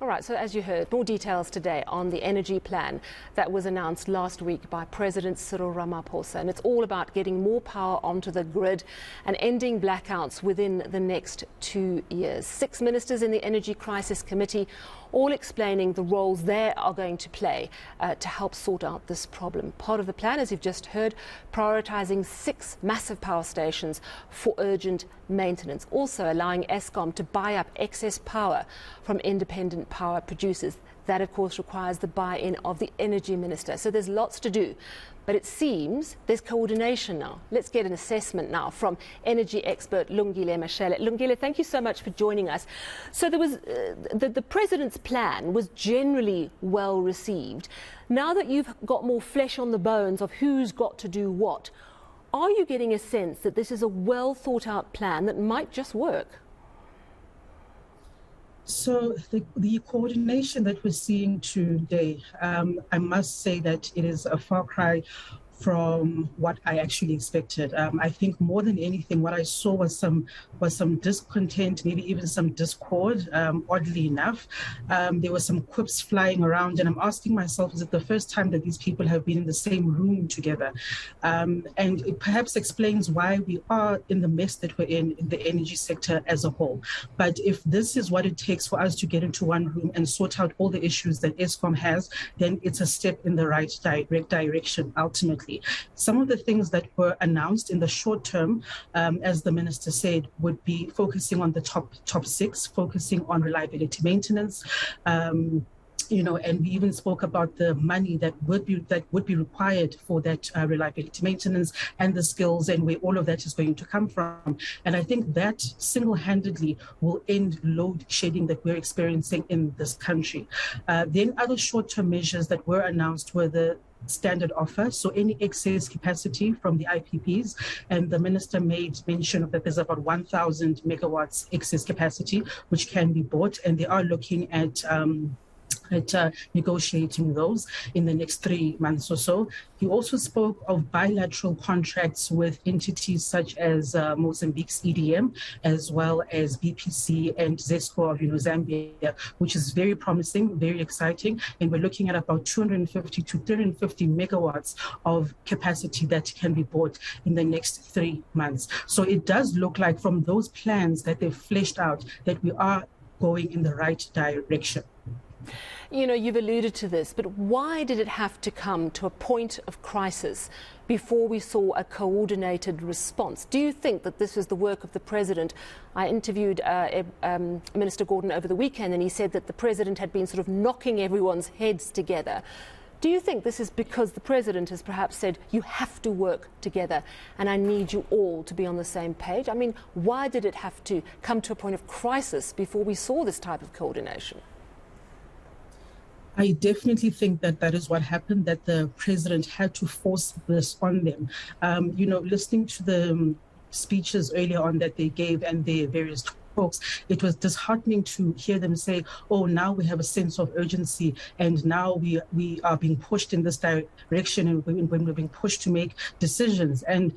All right, so as you heard, more details today on the energy plan that was announced last week by President Cyril Ramaphosa. And it's all about getting more power onto the grid and ending blackouts within the next 2 years. 6 ministers in the Energy Crisis Committee all explaining the roles they are going to play to help sort out this problem. Part of the plan, as you've just heard, prioritising 6 massive power stations for urgent maintenance, also allowing Eskom to buy up excess power from independent power producers. That, of course, requires the buy-in of the energy minister. So there's lots to do. But it seems there's coordination now. Let's get an assessment now from energy expert Lungile Mashele. Lungile, thank you so much for joining us. So there was the president's plan was generally well received. Now that you've got more flesh on the bones of who's got to do what, are you getting a sense that this is a well thought out plan that might just work? So the coordination that we're seeing today, I must say that it is a far cry from what I actually expected. I think more than anything, what I saw was some discontent, maybe even some discord, oddly enough. There were some quips flying around, and I'm asking myself, is it the first time that these people have been in the same room together? And it perhaps explains why we are in the mess that we're in the energy sector as a whole. But if this is what it takes for us to get into one room and sort out all the issues that Eskom has, then it's a step in the right direction, ultimately. Some of the things that were announced in the short term, as the minister said, would be focusing on the top 6, focusing on reliability maintenance. And we even spoke about the money that would be required for that reliability maintenance and the skills and where all of that is going to come from. And I think that single-handedly will end load shedding that we're experiencing in this country. Then other short-term measures that were announced were the standard offer, so any excess capacity from the IPPs, and the minister made mention of that there's about 1,000 megawatts excess capacity which can be bought, and they are looking at negotiating those in the next 3 months or so. He also spoke of bilateral contracts with entities such as Mozambique's EDM, as well as BPC and ZESCO of Zambia, which is very promising, very exciting. And we're looking at about 250 to 350 megawatts of capacity that can be bought in the next 3 months. So it does look like from those plans that they've fleshed out that we are going in the right direction. You've alluded to this, but why did it have to come to a point of crisis before we saw a coordinated response? Do you think that this was the work of the president? I interviewed Minister Gordon over the weekend, and he said that the president had been sort of knocking everyone's heads together. Do you think this is because the president has perhaps said, you have to work together and I need you all to be on the same page? I mean, why did it have to come to a point of crisis before we saw this type of coordination? I definitely think that that is what happened, that the president had to force this on them. Listening to the speeches earlier on that they gave and their various talks, it was disheartening to hear them say, oh, now we have a sense of urgency and now we are being pushed in this direction and when we're being pushed to make decisions. And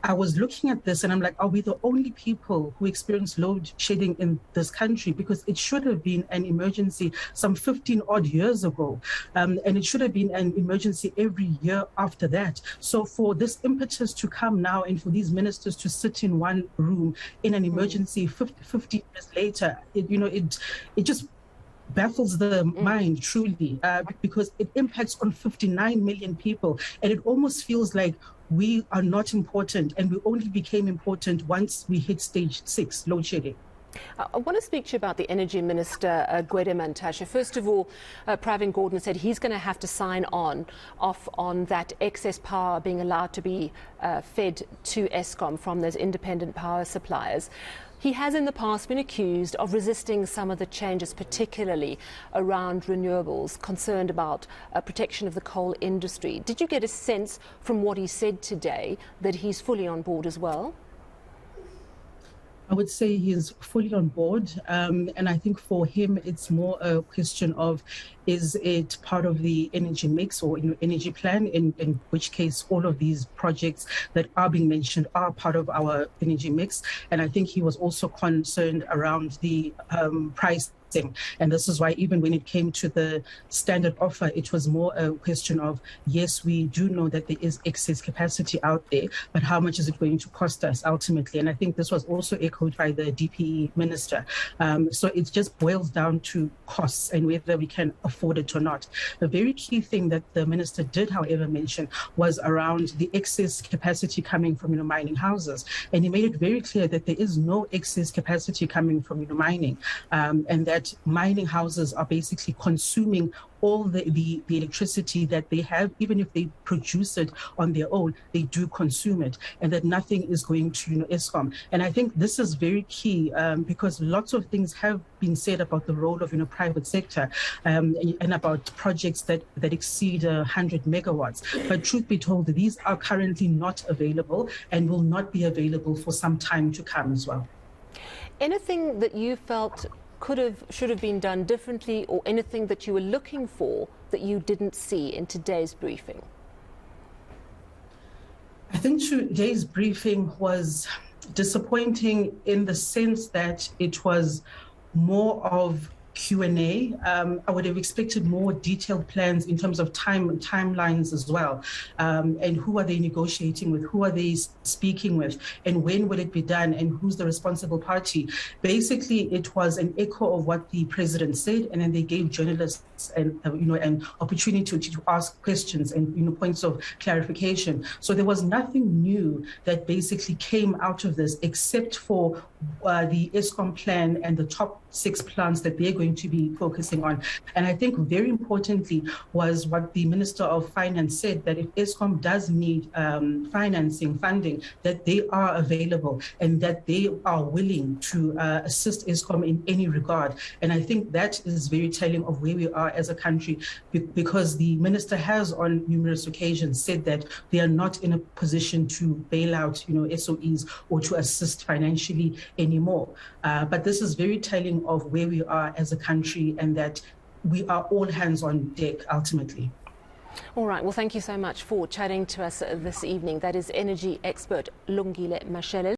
I was looking at this and I'm like, are we the only people who experience load shedding in this country? Because it should have been an emergency some 15 odd years ago. And it should have been an emergency every year after that. So for this impetus to come now and for these ministers to sit in one room in an emergency 50 years later, it just baffles the mind truly, because it impacts on 59 million people. And it almost feels like we are not important, and we only became important once we hit stage 6, load shedding. I want to speak to you about the Energy Minister, Gwede Mantashe. First of all, Pravin Gordhan said he's going to have to sign off on that excess power being allowed to be fed to Eskom from those independent power suppliers. He has in the past been accused of resisting some of the changes, particularly around renewables, concerned about protection of the coal industry. Did you get a sense from what he said today that he's fully on board as well? I would say he's fully on board. And I think for him, it's more a question of, is it part of the energy mix or energy plan, in which case all of these projects that are being mentioned are part of our energy mix. And I think he was also concerned around the price And this is why even when it came to the standard offer, it was more a question of, yes, we do know that there is excess capacity out there, but how much is it going to cost us ultimately? And I think this was also echoed by the DPE minister. So it just boils down to costs and whether we can afford it or not. The very key thing that the minister did, however, mention was around the excess capacity coming from mining houses. And he made it very clear that there is no excess capacity coming from mining, and that mining houses are basically consuming all the electricity that they have. Even if they produce it on their own, they do consume it, and that nothing is going to Eskom. And I think this is very key, because lots of things have been said about the role of private sector, and about projects that exceed 100 megawatts. But truth be told, these are currently not available and will not be available for some time to come as well. Anything that you felt should have been done differently, or anything that you were looking for that you didn't see in today's briefing? I think today's briefing was disappointing in the sense that it was more of Q&A. I would have expected more detailed plans in terms of timelines as well, and who are they negotiating with, who are they speaking with, and when will it be done, and who's the responsible party. Basically, it was an echo of what the president said, and then they gave journalists an opportunity to ask questions and points of clarification. So there was nothing new that basically came out of this, except for the Eskom plan and the top 6 plans that they're going to be focusing on. And I think very importantly was what the Minister of Finance said, that if Eskom does need funding, that they are available and that they are willing to assist Eskom in any regard. And I think that is very telling of where we are as a country, because the minister has on numerous occasions said that they are not in a position to bail out SOEs or to assist financially anymore. But this is very telling of where we are as a country, and that we are all hands on deck ultimately. All right. Well, thank you so much for chatting to us this evening. That is energy expert Lungile Mashele.